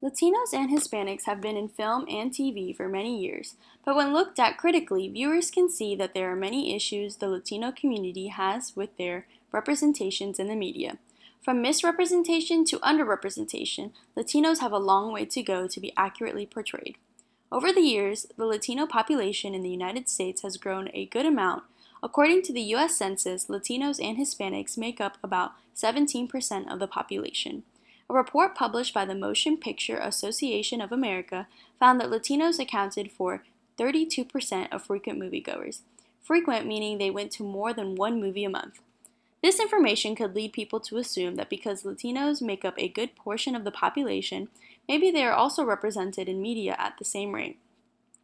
Latinos and Hispanics have been in film and TV for many years, but when looked at critically, viewers can see that there are many issues the Latino community has with their representations in the media. From misrepresentation to underrepresentation, Latinos have a long way to go to be accurately portrayed. Over the years, the Latino population in the United States has grown a good amount. According to the U.S. Census, Latinos and Hispanics make up about 17% of the population. A report published by the Motion Picture Association of America found that Latinos accounted for 32% of frequent moviegoers. Frequent meaning they went to more than one movie a month. This information could lead people to assume that because Latinos make up a good portion of the population, maybe they are also represented in media at the same rate.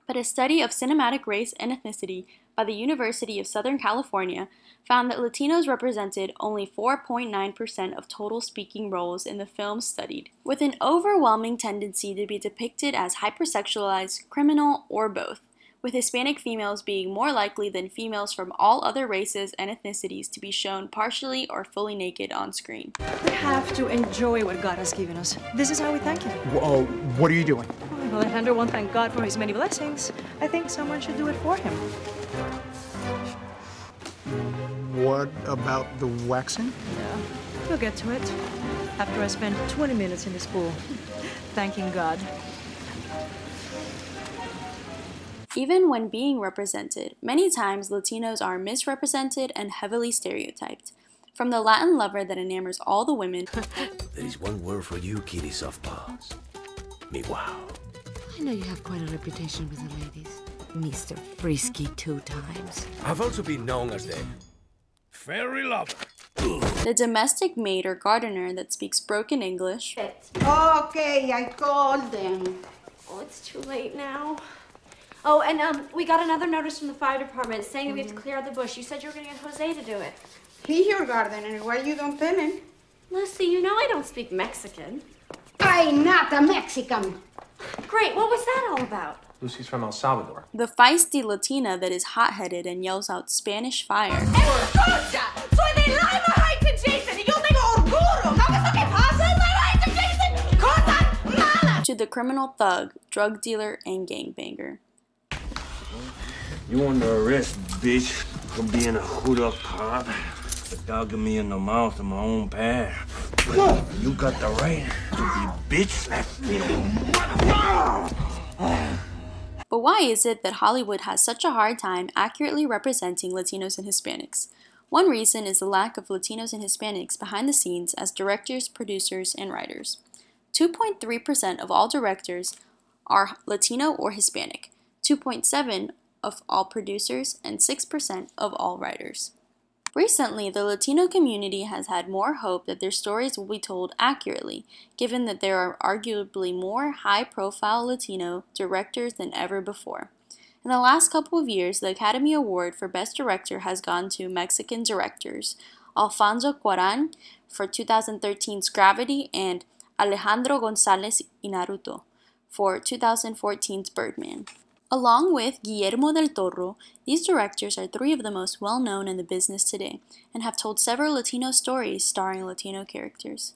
But a study of cinematic race and ethnicity by the University of Southern California found that Latinos represented only 4.9% of total speaking roles in the films studied, with an overwhelming tendency to be depicted as hypersexualized, criminal, or both, with Hispanic females being more likely than females from all other races and ethnicities to be shown partially or fully naked on screen. We have to enjoy what God has given us. This is how we thank Him. Whoa, what are you doing? Well, if Andrew won't thank God for His many blessings, I think someone should do it for him. What about the waxing? Yeah, we'll get to it after I spend 20 minutes in this pool, thanking God. Even when being represented, many times Latinos are misrepresented and heavily stereotyped. From the Latin lover that enamors all the women. There is one word for you, kitty softballs. Me wow. I know you have quite a reputation with the ladies. Mr. Frisky 2 times. I've also been known as the fairy lover. The domestic maid or gardener that speaks broken English. Okay, I called them. Oh, it's too late now. Oh, and we got another notice from the fire department saying that we have to clear out the bush. You said you were going to get Jose to do it. He's your gardener. Why you don't tell him? Lucy, you know I don't speak Mexican. I'm not a Mexican. Great, what was that all about? Lucy's from El Salvador. The feisty Latina that is hot-headed and yells out Spanish fire. Escucha, soy de Lima Heights Jason y yo tengo orgullo. ¿Sabes lo que pasa en Lima Heights Jason? Cosas malas. To the criminal thug, drug dealer, and gangbanger. You under arrest, bitch, for being a hood-up cop. For dogging me in the mouth in my own pad. You got the right to be bitch slapped me. But why is it that Hollywood has such a hard time accurately representing Latinos and Hispanics? One reason is the lack of Latinos and Hispanics behind the scenes as directors, producers, and writers. 2.3% of all directors are Latino or Hispanic, 2.7% of all producers, and 6% of all writers. Recently, the Latino community has had more hope that their stories will be told accurately, given that there are arguably more high-profile Latino directors than ever before. In the last couple of years, the Academy Award for Best Director has gone to Mexican directors Alfonso Cuarón for 2013's Gravity and Alejandro González Iñárritu for 2014's Birdman. Along with Guillermo del Toro, these directors are 3 of the most well-known in the business today and have told several Latino stories starring Latino characters.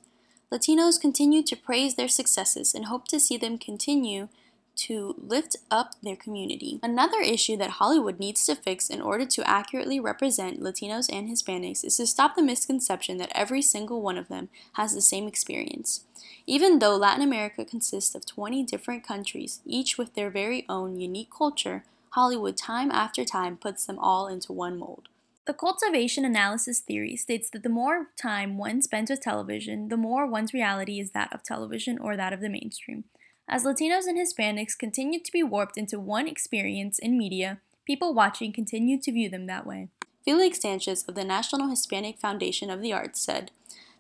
Latinos continue to praise their successes and hope to see them continue to lift up their community. Another issue that Hollywood needs to fix in order to accurately represent Latinos and Hispanics is to stop the misconception that every single one of them has the same experience. Even though Latin America consists of 20 different countries, each with their very own unique culture, Hollywood time after time puts them all into one mold. The cultivation analysis theory states that the more time one spends with television, the more one's reality is that of television or that of the mainstream. As Latinos and Hispanics continue to be warped into one experience in media, people watching continue to view them that way. Felix Sanchez of the National Hispanic Foundation of the Arts said,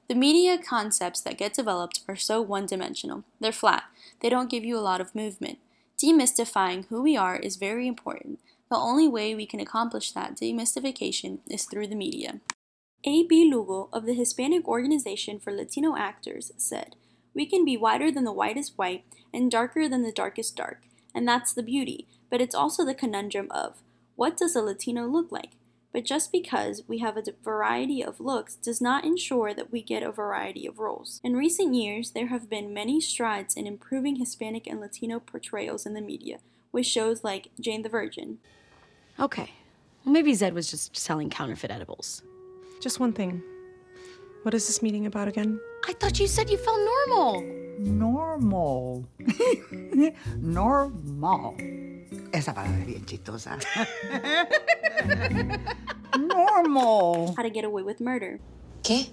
"The media concepts that get developed are so one-dimensional. They're flat. They don't give you a lot of movement. Demystifying who we are is very important. The only way we can accomplish that demystification is through the media." A.B. Lugo of the Hispanic Organization for Latino Actors said, "We can be whiter than the whitest white and darker than the darkest dark, and that's the beauty, but it's also the conundrum of, what does a Latino look like? But just because we have a variety of looks does not ensure that we get a variety of roles. In recent years, there have been many strides in improving Hispanic and Latino portrayals in the media, with shows like Jane the Virgin. Okay, well maybe Zed was just selling counterfeit edibles. Just one thing. What is this meeting about again? I thought you said you felt normal. Normal. Normal. Esa palabra es bien chistosa. Normal. How to Get Away with Murder. ¿Qué?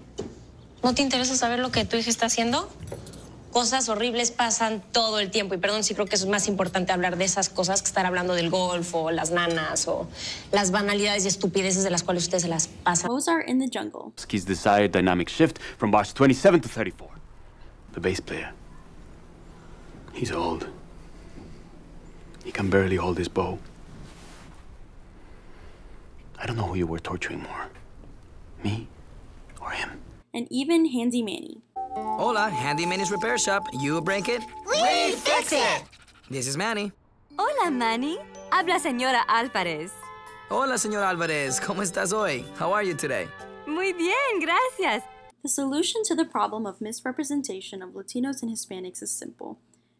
¿No te interesa saber lo que tu hija está haciendo? Cosas horribles pasan todo el tiempo y perdón si creo que eso es más importante hablar de esas cosas que estar hablando del golf o las nanas o las banalidades y estupideces de las cuales ustedes se las pasan. Mozart in the Jungle. His desired dynamic shift from bars 27 to 34. The bass player. He's old. He can barely hold his bow. I don't know who you were torturing more. Me or him. And even Handy Manny. Hola, Handy Manny's Repair Shop. You break it? We fix it! This is Manny. Hola, Manny. Habla señora Álvarez. Hola, señor Álvarez. ¿Cómo estás hoy? How are you today? Muy bien, gracias. The solution to the problem of misrepresentation of Latinos and Hispanics is simple.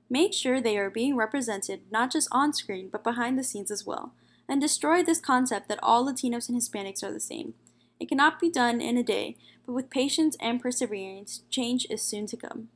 Make sure they are being represented not just on screen, but behind the scenes as well, and destroy this concept that all Latinos and Hispanics are the same. It cannot be done in a day, but with patience and perseverance, change is soon to come.